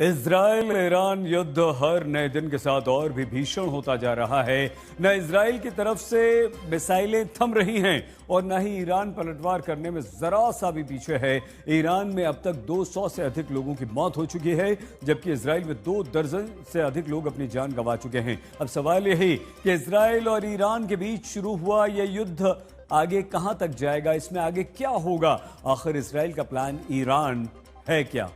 Israel Iran युद्ध हर नए दिन के साथ और भी भीषण होता जा रहा है। न इजराइल की तरफ से मिसाइलें थम रही हैं और न ही ईरान पलटवार करने में जरा सा भी पीछे है। ईरान में अब तक 200 से अधिक लोगों की मौत हो चुकी है, जबकि इजराइल में 2 दर्जन से अधिक लोग अपनी जान गंवा चुके हैं। अब सवाल यही कि इजराइल और ईरान के बीच शुरू हुआ यह युद्ध आगे कहां तक जाएगा, इसमें आगे क्या होगा, आखिर इजराइल का प्लान ईरान है क्या?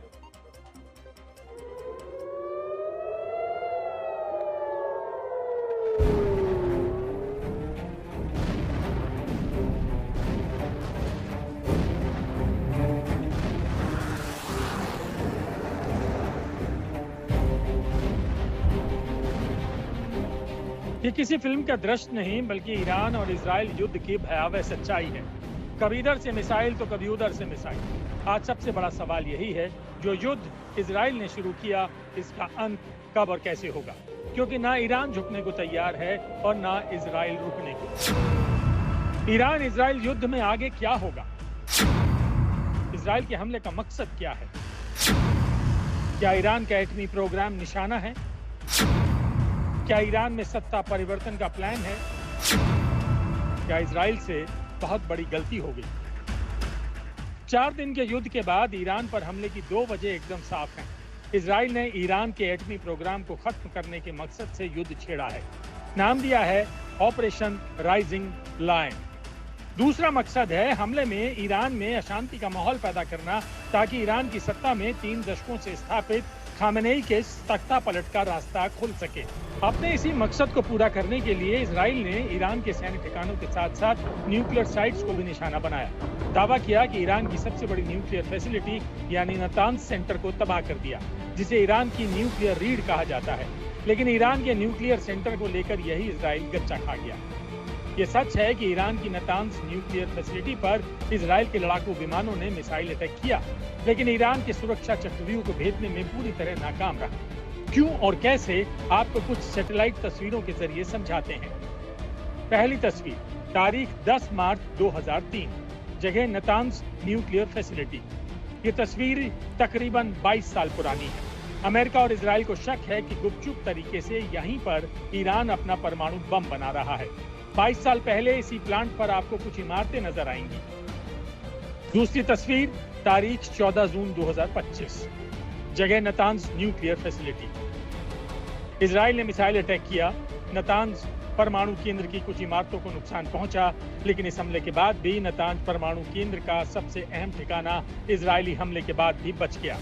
ये किसी फिल्म का दृश्य नहीं, बल्कि ईरान और इजराइल युद्ध की भयावह सच्चाई है। कभी इधर से मिसाइल तो कभी उधर से मिसाइल। आज सबसे बड़ा सवाल यही है, जो युद्ध इजराइल ने शुरू किया, इसका अंत कब और कैसे होगा? क्योंकि ना ईरान झुकने को तैयार है और ना इजराइल रुकने को। ईरान इजराइल युद्ध में आगे क्या होगा? इजराइल के हमले का मकसद क्या है? क्या ईरान का एटमी प्रोग्राम निशाना है? क्या ईरान में सत्ता परिवर्तन का प्लान है? क्या इजराइल से बहुत बड़ी गलती हो गई? 4 दिन के युद्ध के बाद ईरान पर हमले की 2 वजह एकदम साफ हैं। इजराइल ने ईरान के एटमी प्रोग्राम को खत्म करने के मकसद से युद्ध छेड़ा है। नाम दिया है ऑपरेशन राइजिंग लायन। दूसरा मकसद है हमले में ईरान में अशांति का माहौल पैदा करना, ताकि ईरान की सत्ता में 3 दशकों से स्थापित खामेनेई के तख्ता पलट का रास्ता खुल सके। अपने इसी मकसद को पूरा करने के लिए इजराइल ने ईरान के सैन्य ठिकानों के साथ साथ न्यूक्लियर साइट्स को भी निशाना बनाया। दावा किया कि ईरान की सबसे बड़ी न्यूक्लियर फैसिलिटी यानी नतांज सेंटर को तबाह कर दिया, जिसे ईरान की न्यूक्लियर रीढ़ कहा जाता है। लेकिन ईरान के न्यूक्लियर सेंटर को लेकर यही इजराइल गच्चा खा गया। ये सच है कि ईरान की नतांज न्यूक्लियर फैसिलिटी पर इजराइल के लड़ाकू विमानों ने मिसाइल अटैक किया, लेकिन ईरान के सुरक्षा चक्रव्यूह को भेदने में पूरी तरह नाकाम रहा। क्यों और कैसे, आपको कुछ सैटेलाइट तस्वीरों के जरिए समझाते हैं। पहली तस्वीर, तारीख 10 मार्च 2003, जगह नतांज न्यूक्लियर फैसिलिटी। ये तस्वीर तकरीबन 22 साल पुरानी है। अमेरिका और इजराइल को शक है कि गुपचुप तरीके से यहीं पर ईरान अपना परमाणु बम बना रहा है। 22 साल पहले इसी प्लांट पर आपको कुछ इमारतें नजर आएंगी। दूसरी तस्वीर, तारीख 14 जून 2025, जगह नतांज न्यूक्लियर फैसिलिटी। इजराइल ने मिसाइल अटैक किया। नतांज परमाणु केंद्र की कुछ इमारतों को नुकसान पहुंचा, लेकिन इस हमले के बाद भी नतांज परमाणु केंद्र का सबसे अहम ठिकाना इजरायली हमले के बाद भी बच गया।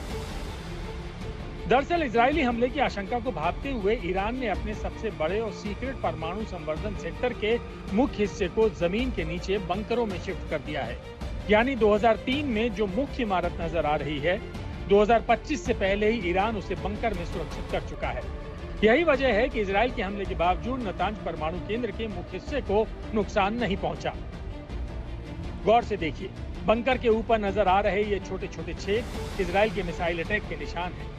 दरअसल इजरायली हमले की आशंका को भांपते हुए ईरान ने अपने सबसे बड़े और सीक्रेट परमाणु संवर्धन सेंटर के मुख्य हिस्से को जमीन के नीचे बंकरों में शिफ्ट कर दिया है। यानी 2003 में जो मुख्य इमारत नजर आ रही है, 2025 से पहले ही ईरान उसे बंकर में सुरक्षित कर चुका है। यही वजह है कि इजराइल के हमले के बावजूद नतांज परमाणु केंद्र के मुख्य हिस्से को नुकसान नहीं पहुंचा। गौर से देखिए, बंकर के ऊपर नजर आ रहे ये छोटे छोटे छेद इजराइल के मिसाइल अटैक के निशान हैं।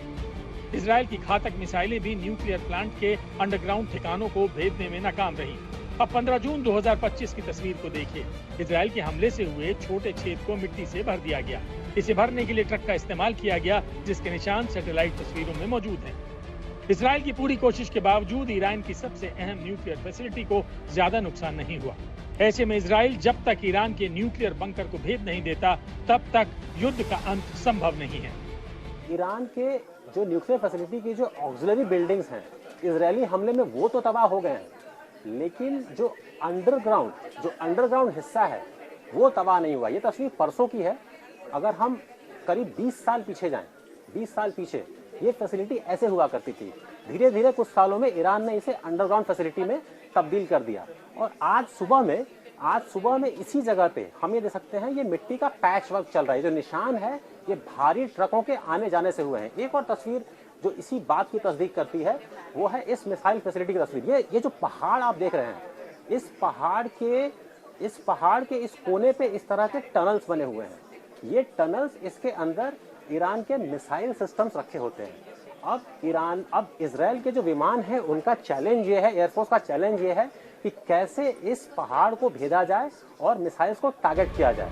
इजराइल की घातक मिसाइलें भी न्यूक्लियर प्लांट के अंडरग्राउंड ठिकानों को भेदने में नाकाम रही। अब 15 जून 2025 की तस्वीर को देखिए। इजराइल के हमले से हुए छोटे छेद को मिट्टी से भर दिया गया। इसे भरने के लिए ट्रक का इस्तेमाल किया गया, जिसके निशान सैटेलाइट तस्वीरों में मौजूद हैं। इजराइल की पूरी कोशिश के बावजूद ईरान की सबसे अहम न्यूक्लियर फैसिलिटी को ज्यादा नुकसान नहीं हुआ। ऐसे में इजराइल जब तक ईरान के न्यूक्लियर बंकर को भेद नहीं देता, तब तक युद्ध का अंत संभव नहीं है। ईरान के जो न्यूक्लियर फैसिलिटी की जो ऑक्सिलरी बिल्डिंग्स हैं, इजरायली हमले में वो तो तबाह हो गए हैं, लेकिन जो अंडरग्राउंड हिस्सा है वो तबाह नहीं हुआ। ये तस्वीर परसों की है। अगर हम करीब 20 साल पीछे जाएं, 20 साल पीछे ये फैसिलिटी ऐसे हुआ करती थी। धीरे धीरे कुछ सालों में ईरान ने इसे अंडरग्राउंड फैसिलिटी में तब्दील कर दिया। और आज सुबह में इसी जगह पे हम ये देख सकते हैं, ये मिट्टी का पैच वर्क चल रहा है। जो निशान है ये भारी ट्रकों के आने जाने से हुए हैं। एक और तस्वीर जो इसी बात की तस्दीक करती है वो है इस मिसाइल फैसिलिटी की तस्वीर। ये जो पहाड़ आप देख रहे हैं, इस पहाड़ के इस कोने पे इस तरह के टनल्स बने हुए हैं। ये टनल्स, इसके अंदर ईरान के मिसाइल सिस्टम्स रखे होते हैं। अब इजराइल के जो विमान है उनका चैलेंज ये है, एयरफोर्स का चैलेंज ये है कि कैसे इस पहाड़ को भेदा जाए और मिसाइल्स को टारगेट किया जाए।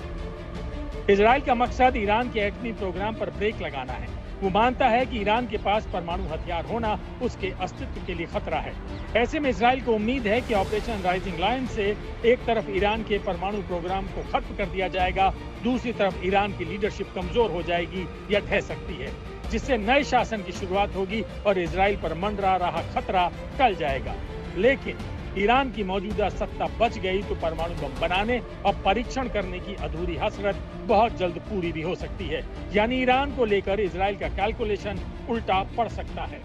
इजराइल का मकसद ईरान के एटमी प्रोग्राम पर ब्रेक लगाना है। वो मानता है कि ईरान के पास परमाणु हथियार होना उसके अस्तित्व के लिए खतरा है। ऐसे में इजराइल को उम्मीद है कि ऑपरेशन राइजिंग लायन से एक तरफ ईरान के परमाणु प्रोग्राम को खत्म कर दिया जाएगा, दूसरी तरफ ईरान की लीडरशिप कमजोर हो जाएगी या ढह सकती है, जिससे नए शासन की शुरुआत होगी और इजराइल पर मंडरा रहा खतरा टल जाएगा। लेकिन ईरान की मौजूदा सत्ता बच गई तो परमाणु बम बनाने और परीक्षण करने की अधूरी हसरत बहुत जल्द पूरी भी हो सकती है। यानी ईरान को लेकर इजराइल का कैलकुलेशन उल्टा पड़ सकता है।